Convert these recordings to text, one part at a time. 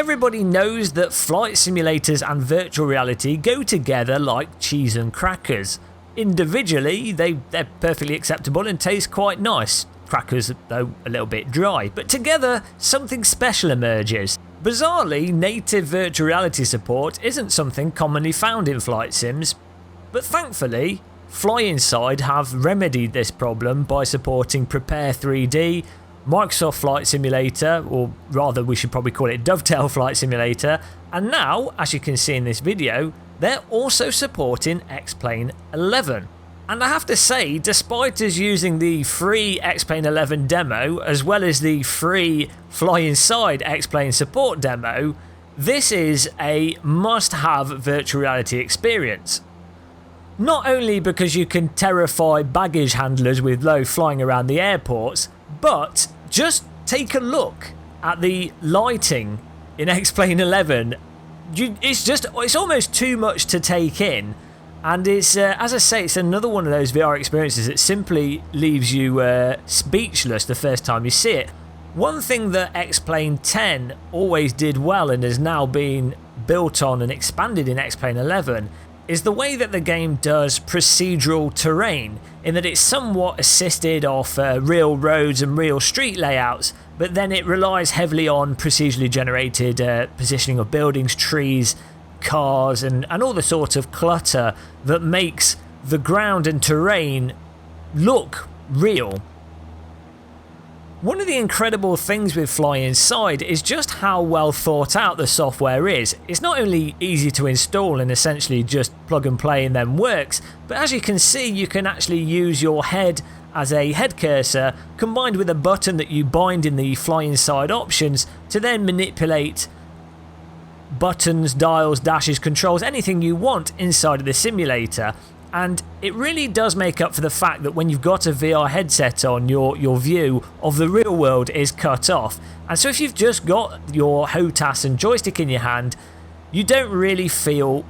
everybody knows that flight simulators and virtual reality go together like cheese and crackers. Individually, they're perfectly acceptable and taste quite nice. Crackers, though, a little bit dry, but together something special emerges. Bizarrely, native virtual reality support isn't something commonly found in flight sims, but thankfully, Flyinside have remedied this problem by supporting Prepare 3D, Microsoft Flight Simulator, or rather we should probably call it Dovetail Flight Simulator, and now, as you can see in this video, they're also supporting Xplane 11. And I have to say, despite us using the free Xplane 11 demo as well as the free Flyinside Xplane support demo, this is a must-have virtual reality experience. Not only because you can terrify baggage handlers with low flying around the airports, but just take a look at the lighting in Xplane 11. It's almost too much to take in, and it's as I say, it's another one of those VR experiences that simply leaves you speechless the first time you see it. One thing that Xplane 10 always did well and has now been built on and expanded in Xplane 11 is the way that the game does procedural terrain, in that it's somewhat assisted off real roads and real street layouts, but then it relies heavily on procedurally generated positioning of buildings, trees, cars, and all the sort of clutter that makes the ground and terrain look real. One of the incredible things with Flyinside is just how well thought out the software is. It's not only easy to install and essentially just plug and play and then works, but as you can see, you can actually use your head as a head cursor combined with a button that you bind in the Flyinside options to then manipulate buttons, dials, dashes, controls, anything you want inside of the simulator. And it really does make up for the fact that when you've got a VR headset on, your view of the real world is cut off. And so if you've just got your HOTAS and joystick in your hand, you don't really feel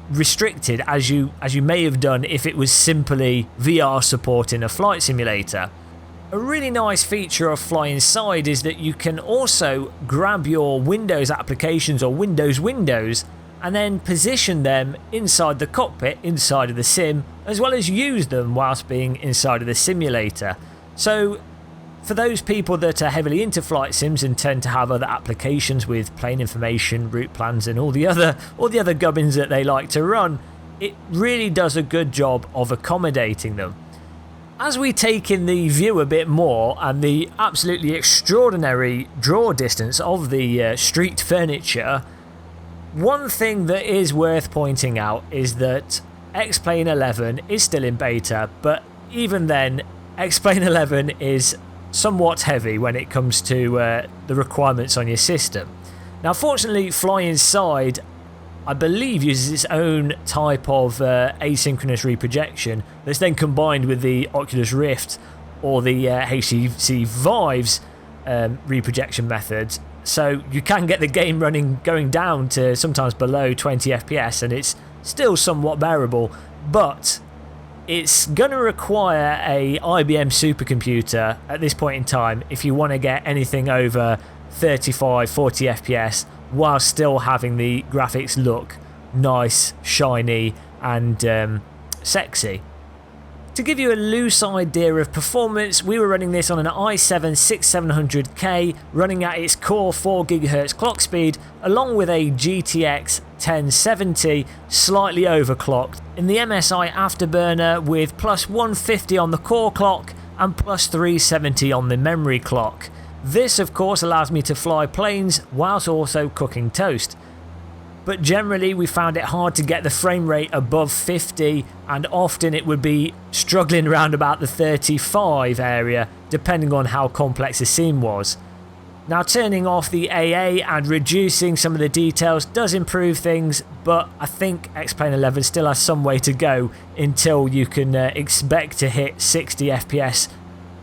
restricted as you may have done if it was simply VR support in a flight simulator. A really nice feature of Flyinside is that you can also grab your Windows applications or windows and then position them inside the cockpit, inside of the sim, as well as use them whilst being inside of the simulator. So for those people that are heavily into flight sims and tend to have other applications with plane information, route plans and all the other gubbins that they like to run, it really does a good job of accommodating them. As we take in the view a bit more and the absolutely extraordinary draw distance of the street furniture, one thing that is worth pointing out is that Xplane 11 is still in beta, but even then, Xplane 11 is somewhat heavy when it comes to the requirements on your system. Now, fortunately, Flyinside, I believe, uses its own type of asynchronous reprojection that's then combined with the Oculus Rift or the HTC VIVE's reprojection methods. So you can get the game going down to sometimes below 20 FPS, and it's still somewhat bearable, but it's going to require a IBM supercomputer at this point in time if you want to get anything over 35, 40 FPS while still having the graphics look nice, shiny and sexy. To give you a loose idea of performance, we were running this on an i7-6700K running at its core 4GHz clock speed along with a GTX 1070 slightly overclocked in the MSI Afterburner with plus 150 on the core clock and plus 370 on the memory clock. This of course allows me to fly planes whilst also cooking toast. But generally we found it hard to get the frame rate above 50, and often it would be struggling around about the 35 area depending on how complex the scene was. Now, turning off the AA and reducing some of the details does improve things, but I think Xplane 11 still has some way to go until you can expect to hit 60 FPS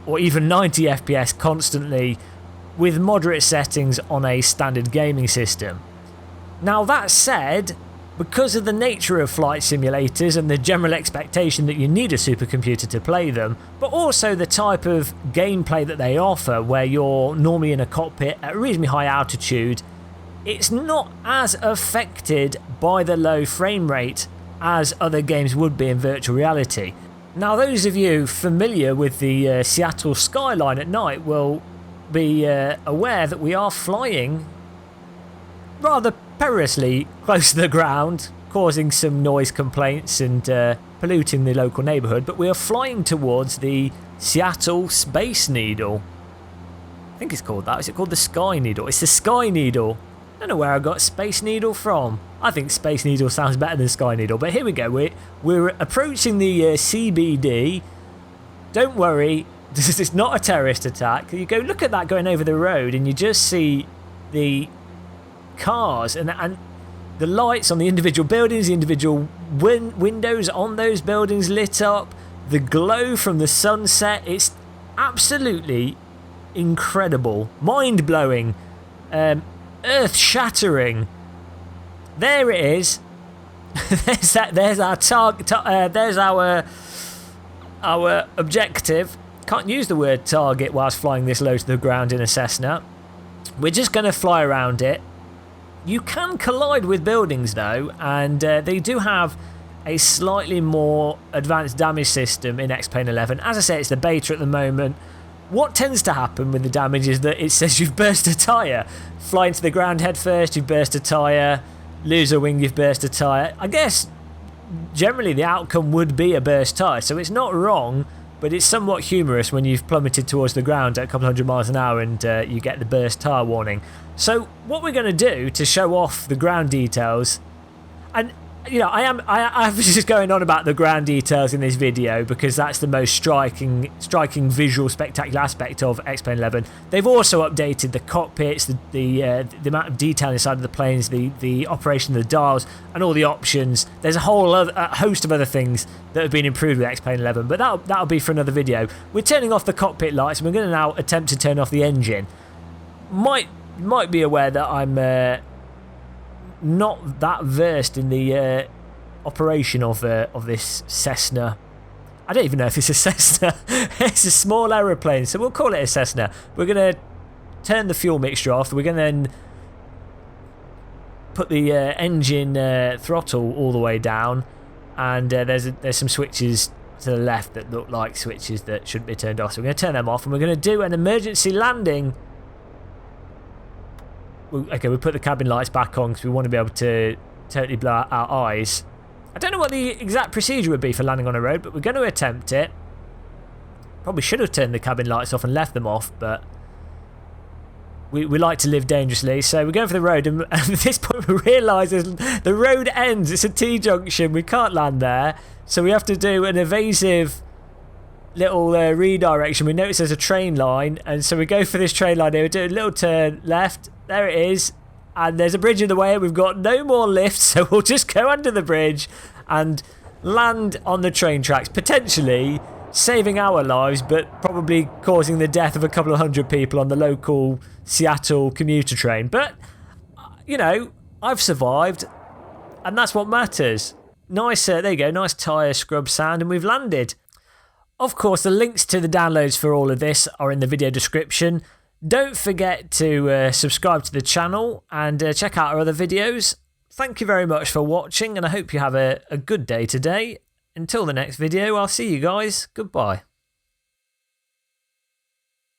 or even 90 FPS constantly with moderate settings on a standard gaming system. Now, that said, because of the nature of flight simulators and the general expectation that you need a supercomputer to play them, but also the type of gameplay that they offer where you're normally in a cockpit at a reasonably high altitude, it's not as affected by the low frame rate as other games would be in virtual reality. Now, those of you familiar with the Seattle skyline at night will be aware that we are flying rather perilously close to the ground, causing some noise complaints and polluting the local neighbourhood, but we are flying towards the Seattle Space Needle. I think it's called that. Is it called the Sky Needle? It's the Sky Needle. I don't know where I got Space Needle from. I think Space Needle sounds better than Sky Needle, but here we go. We're approaching the CBD. Don't worry, this is not a terrorist attack. You go look at that going over the road and you just see the cars and the lights on the individual buildings, the individual windows on those buildings lit up, the glow from the sunset. It's absolutely incredible, mind-blowing, earth-shattering. There it is. There's our target. There's our objective. Can't use the word target whilst flying this low to the ground in a Cessna. We're just going to fly around it. You can collide with buildings though, and they do have a slightly more advanced damage system in Xplane 11. As I say, it's the beta at the moment. What tends to happen with the damage is that it says you've burst a tyre. Fly into the ground head first, you've burst a tyre. Lose a wing, you've burst a tyre. I guess generally the outcome would be a burst tyre, so it's not wrong, but it's somewhat humorous when you've plummeted towards the ground at a couple hundred miles an hour and you get the burst tyre warning. So what we're going to do to show off the ground details, and you know, I was just going on about the ground details in this video because that's the most striking visual spectacular aspect of Xplane 11. They've also updated the cockpits, the amount of detail inside of the planes, the operation of the dials, and all the options. There's a whole host of other things that have been improved with Xplane 11, but that'll be for another video. We're turning off the cockpit lights, and we're going to now attempt to turn off the engine. Might be aware that I'm not that versed in the operation of this Cessna. I don't even know if it's a Cessna. It's a small aeroplane, so we'll call it a Cessna. We're going to turn the fuel mixture off. We're going to then put the engine throttle all the way down, and there's some switches to the left that look like switches that shouldn't be turned off. So we're going to turn them off, and we're going to do an emergency landing. Okay, we put the cabin lights back on because we want to be able to totally blow out our eyes. I don't know what the exact procedure would be for landing on a road, but we're going to attempt it. Probably should have turned the cabin lights off and left them off, but we like to live dangerously, so we're going for the road, and at this point we realise the road ends. It's a T-junction. We can't land there, so we have to do an evasive little redirection. We notice there's a train line, and so we go for this train line here. We do a little turn left. There it is, and there's a bridge in the way. We've got no more lifts, so we'll just go under the bridge and land on the train tracks, potentially saving our lives, but probably causing the death of a couple of hundred people on the local Seattle commuter train. But, you know, I've survived, and that's what matters. Nice, there you go, nice tyre scrub sound, and we've landed. Of course, the links to the downloads for all of this are in the video description. Don't forget to subscribe to the channel and check out our other videos. Thank you very much for watching, and I hope you have a good day today. Until the next video, I'll see you guys. Goodbye.